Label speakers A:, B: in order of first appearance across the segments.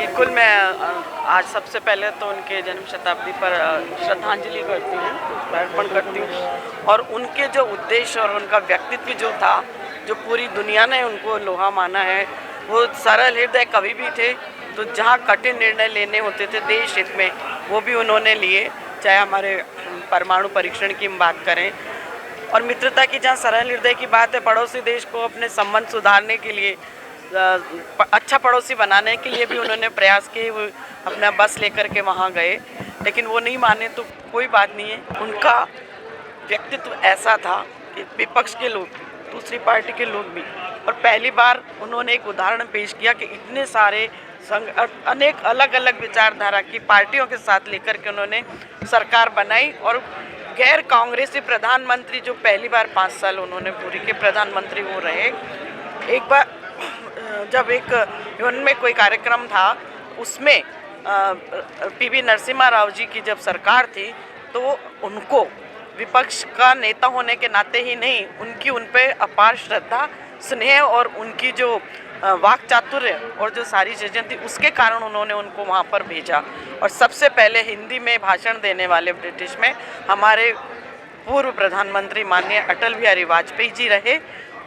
A: बिल्कुल, मैं आज सबसे पहले तो उनके जन्म शताब्दी पर श्रद्धांजलि करती हूँ, पुष्पार्पण करती हूँ। और उनके जो उद्देश्य और उनका व्यक्तित्व जो था, जो पूरी दुनिया ने उनको लोहा माना है, वो सरल हृदय कवि भी थे। तो जहाँ कठिन निर्णय लेने होते थे देश हित में, वो भी उन्होंने लिए। चाहे हमारे परमाणु परीक्षण की हम बात करें, और मित्रता की जहाँ सरल हृदय की बात है, पड़ोसी देश को अपने संबंध सुधारने के लिए, अच्छा पड़ोसी बनाने के लिए भी उन्होंने प्रयास किए। वो अपना बस लेकर के वहाँ गए, लेकिन वो नहीं माने तो कोई बात नहीं है। उनका व्यक्तित्व ऐसा था कि विपक्ष के लोग, दूसरी पार्टी के लोग भी, और पहली बार उन्होंने एक उदाहरण पेश किया कि इतने सारे अनेक अलग अलग विचारधारा की पार्टियों के साथ लेकर के उन्होंने सरकार बनाई। और गैर कांग्रेसी प्रधानमंत्री जो पहली बार 5 साल उन्होंने पूरी के प्रधानमंत्री वो रहे। एक बार जब एक उनमें कोई कार्यक्रम था, उसमें पीवी नरसिम्हा राव जी की जब सरकार थी, तो उनको विपक्ष का नेता होने के नाते ही नहीं, उनकी उन पे अपार श्रद्धा, स्नेह और उनकी जो वाक चातुर्य और जो सारी चीज़ें थी, उसके कारण उन्होंने उनको वहाँ पर भेजा। और सबसे पहले हिंदी में भाषण देने वाले ब्रिटिश में हमारे पूर्व प्रधानमंत्री माननीय अटल बिहारी वाजपेयी जी रहे।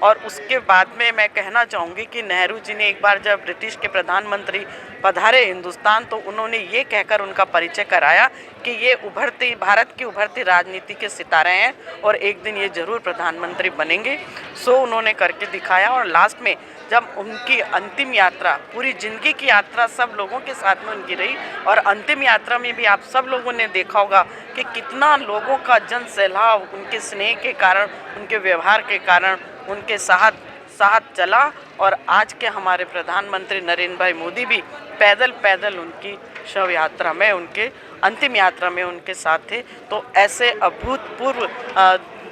A: और उसके बाद में मैं कहना चाहूँगी कि नेहरू जी ने एक बार जब ब्रिटिश के प्रधानमंत्री पधारे हिंदुस्तान, तो उन्होंने ये कहकर उनका परिचय कराया कि ये भारत की उभरती राजनीति के सितारे हैं और एक दिन ये ज़रूर प्रधानमंत्री बनेंगे। सो उन्होंने करके दिखाया। और लास्ट में जब उनकी अंतिम यात्रा, पूरी ज़िंदगी की यात्रा सब लोगों के साथ में उनकी रही, और अंतिम यात्रा में भी आप सब लोगों ने देखा होगा कि कितना लोगों का जन सैलाब उनके स्नेह के कारण, उनके व्यवहार के कारण, उनके साथ चला। और आज के हमारे प्रधानमंत्री नरेंद्र भाई मोदी भी पैदल उनकी शव यात्रा में, उनके अंतिम यात्रा में उनके साथ थे। तो ऐसे अभूतपूर्व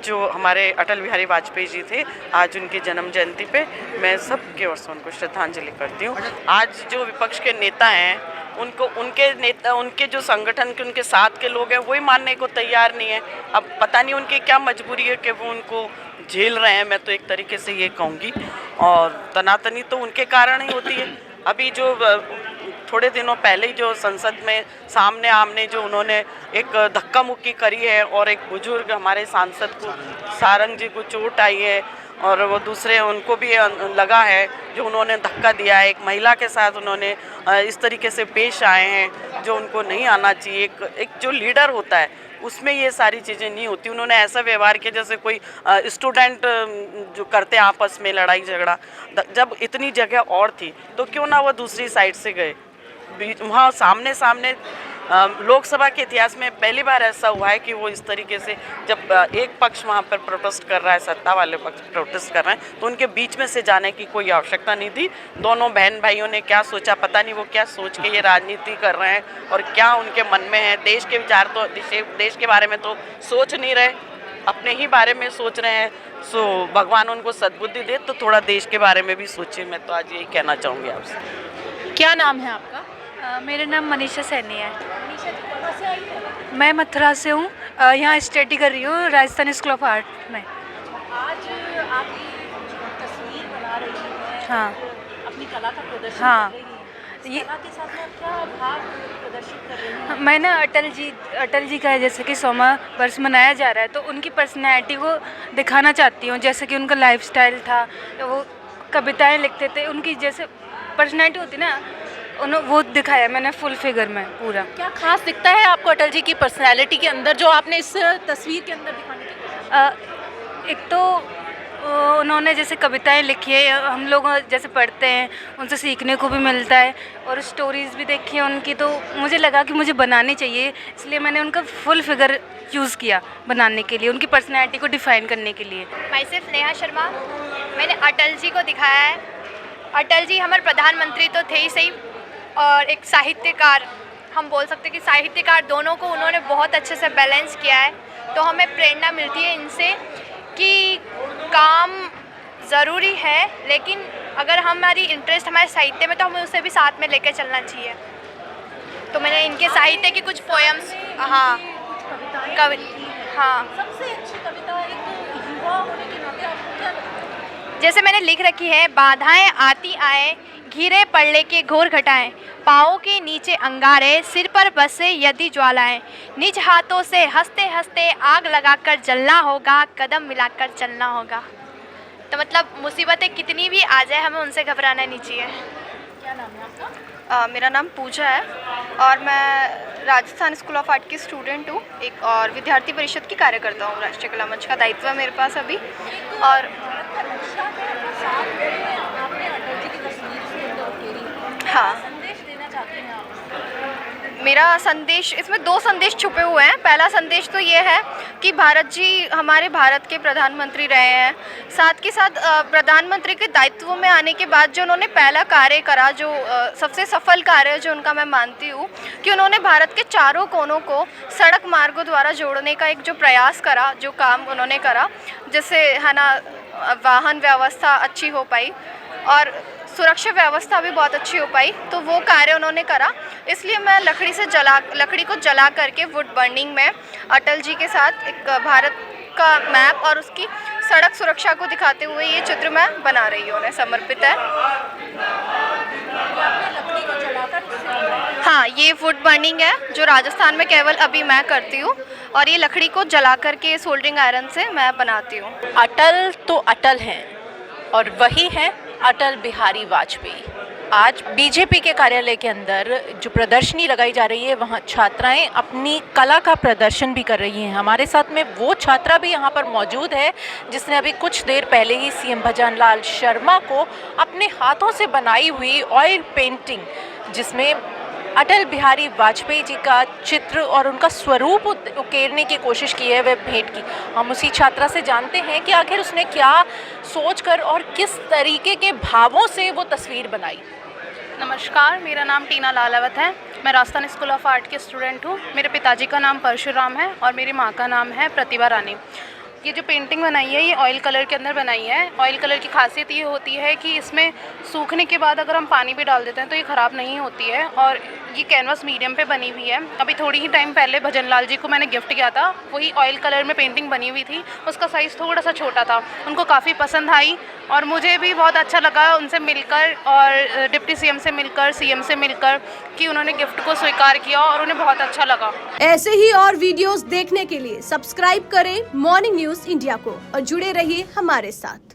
A: जो हमारे अटल बिहारी वाजपेयी जी थे, आज उनकी जन्म जयंती पे मैं सबके ओर से उनको श्रद्धांजलि करती हूँ। आज जो विपक्ष के नेता हैं, उनके जो संगठन के उनके साथ के लोग हैं, वही मानने को तैयार नहीं है। अब पता नहीं उनकी क्या मजबूरी है कि वो उनको झेल रहे हैं, मैं तो एक तरीके से ये कहूँगी। और तनातनी तो उनके कारण ही होती है। अभी जो थोड़े दिनों पहले ही जो संसद में सामने आमने जो उन्होंने एक धक्का मुक्की करी है, और एक बुजुर्ग हमारे सांसद को, सारंग जी को चोट आई है, और वो दूसरे उनको भी लगा है, जो उन्होंने धक्का दिया है। एक महिला के साथ उन्होंने इस तरीके से पेश आए हैं जो उनको नहीं आना चाहिए। एक जो लीडर होता है उसमें ये सारी चीज़ें नहीं होती। उन्होंने ऐसा व्यवहार किया जैसे कोई स्टूडेंट जो करते आपस में लड़ाई झगड़ा। जब इतनी जगह और थी तो क्यों ना वो दूसरी साइड से गए। वहाँ सामने लोकसभा के इतिहास में पहली बार ऐसा हुआ है कि वो इस तरीके से, जब एक पक्ष वहाँ पर प्रोटेस्ट कर रहा है, सत्ता वाले पक्ष प्रोटेस्ट कर रहे हैं, तो उनके बीच में से जाने की कोई आवश्यकता नहीं थी। दोनों बहन भाइयों ने क्या सोचा पता नहीं, वो क्या सोच के ये राजनीति कर रहे हैं और क्या उनके मन में है। देश के विचार तो, देश के बारे में तो सोच नहीं रहे, अपने ही बारे में सोच रहे हैं। सो भगवान उनको सद्बुद्धि दे, तो थोड़ा देश के बारे में भी सोचिए। मैं तो आज यही कहना चाहूँगी आपसे।
B: क्या नाम है आपका?
C: मेरा नाम मनीषा सैनी है।
B: मनीषा जी कहाँ से आई है?
C: मैं मथुरा से हूँ। यहाँ स्टडी कर रही हूँ राजस्थान स्कूल ऑफ आर्ट में।
B: आज आप तस्वीर बना रही हैं,
C: हाँ,
B: अपनी कला का प्रदर्शन
C: हाँ,
B: कर रही हैं।
C: ये
B: कला के साथ में आप क्या भाव प्रदर्शित कर रही हैं?
C: मैं ना अटल जी का जैसे कि 100वां वर्ष मनाया जा रहा है, तो उनकी पर्सनैलिटी को दिखाना चाहती हूँ। जैसे कि उनका लाइफस्टाइल था, वो कविताएं लिखते थे, उनकी जैसे पर्सनैलिटी होती ना, वो दिखाया मैंने फुल फिगर में पूरा।
B: क्या खास दिखता है आपको अटल जी की पर्सनैलिटी के अंदर, जो आपने इस तस्वीर के अंदर दिखाने की?
C: एक तो उन्होंने जैसे कविताएं लिखी है, हम लोग जैसे पढ़ते हैं उनसे सीखने को भी मिलता है, और स्टोरीज़ भी देखी है उनकी, तो मुझे लगा कि मुझे बनानी चाहिए, इसलिए मैंने उनका फुल फिगर यूज़ किया बनाने के लिए, उनकी पर्सनैलिटी को डिफ़ाइन करने के लिए।
D: मैं सिर्फ नेहा शर्मा, मैंने अटल जी को दिखाया है। अटल जी हमारे प्रधानमंत्री तो थे ही सही, और एक साहित्यकार, हम बोल सकते हैं कि साहित्यकार, दोनों को उन्होंने बहुत अच्छे से बैलेंस किया है। तो हमें प्रेरणा मिलती है इनसे कि काम ज़रूरी है, लेकिन अगर हमारी इंटरेस्ट हमारे साहित्य में, तो हमें उसे भी साथ में लेकर चलना चाहिए। तो मैंने इनके साहित्य की कुछ पोएम्स, हाँ, हाँ,
B: सबसे अच्छी कविता एक युवा होने के नाते आपको क्या लगता है?
D: जैसे मैंने लिख रखी है, बाधाएं आती आए, घिरे पड़ले के घोर घटाएं, पाँवों के नीचे अंगारे, सिर पर बसे यदि ज्वालाएं, निज हाथों से हंसते हंसते आग लगाकर जलना होगा, कदम मिलाकर चलना होगा। तो मतलब मुसीबतें कितनी भी आ जाए हमें उनसे घबराना नहीं चाहिए।
B: क्या नाम है आपका?
E: मेरा नाम पूजा है और मैं राजस्थान स्कूल ऑफ आर्ट की स्टूडेंट हूँ, एक और विद्यार्थी परिषद की कार्यकर्ता हूँ। राष्ट्रीय कला मंच का दायित्व है मेरे पास अभी। और हाँ,
B: संदेश देना चाहते हैं आप?
E: मेरा संदेश, इसमें 2 संदेश छुपे हुए हैं। पहला संदेश तो ये है कि भारत जी हमारे भारत के प्रधानमंत्री रहे हैं, साथ के साथ प्रधानमंत्री के दायित्व में आने के बाद जो उन्होंने पहला कार्य करा, जो सबसे सफल कार्य जो उनका मैं मानती हूँ कि उन्होंने भारत के चारों कोनों को सड़क मार्गों द्वारा जोड़ने का एक जो प्रयास करा, जो काम उन्होंने करा, जिससे है ना वाहन व्यवस्था अच्छी हो पाई और सुरक्षा व्यवस्था भी बहुत अच्छी हो पाई, तो वो कार्य उन्होंने करा। इसलिए मैं लकड़ी को जला करके वुड बर्निंग में अटल जी के साथ एक भारत का मैप और उसकी सड़क सुरक्षा को दिखाते हुए ये चित्र मैं बना रही हूँ, उन्हें समर्पित है। हाँ, ये वुड बर्निंग है जो राजस्थान में केवल अभी मैं करती हूँ और ये लकड़ी को जला करके सोल्डरिंग आयरन से मैं बनाती हूँ।
B: अटल तो अटल हैं और वही है अटल बिहारी वाजपेयी। आज बीजेपी के कार्यालय के अंदर जो प्रदर्शनी लगाई जा रही है, वहाँ छात्राएं अपनी कला का प्रदर्शन भी कर रही हैं। हमारे साथ में वो छात्रा भी यहाँ पर मौजूद है जिसने अभी कुछ देर पहले ही सीएम भजनलाल शर्मा को अपने हाथों से बनाई हुई ऑयल पेंटिंग, जिसमें अटल बिहारी वाजपेयी जी का चित्र और उनका स्वरूप उकेरने की कोशिश की है, वह भेंट की। हम उसी छात्रा से जानते हैं कि आखिर उसने क्या सोचकर और किस तरीके के भावों से वो तस्वीर बनाई।
F: नमस्कार, मेरा नाम टीना लालावत है। मैं राजस्थान स्कूल ऑफ आर्ट की स्टूडेंट हूँ। मेरे पिताजी का नाम परशुराम है और मेरी माँ का नाम है प्रतिभा रानी। ये जो पेंटिंग बनाई है ये ऑयल कलर के अंदर बनाई है। ऑयल कलर की खासियत ये होती है कि इसमें सूखने के बाद अगर हम पानी भी डाल देते हैं तो ये ख़राब नहीं होती है और ये कैनवास मीडियम पे बनी हुई है। अभी थोड़ी ही टाइम पहले भजनलाल जी को मैंने गिफ्ट किया था, वही ऑयल कलर में पेंटिंग बनी हुई थी। उसका साइज़ थोड़ा सा छोटा था, उनको काफ़ी पसंद आई और मुझे भी बहुत अच्छा लगा उनसे मिलकर और डिप्टी सीएम से मिलकर, सीएम से मिलकर कि उन्होंने गिफ्ट को स्वीकार किया और उन्हें बहुत अच्छा लगा।
G: ऐसे ही और वीडियोस देखने के लिए सब्सक्राइब करें मॉर्निंग न्यूज इंडिया को और जुड़े रहिए हमारे साथ।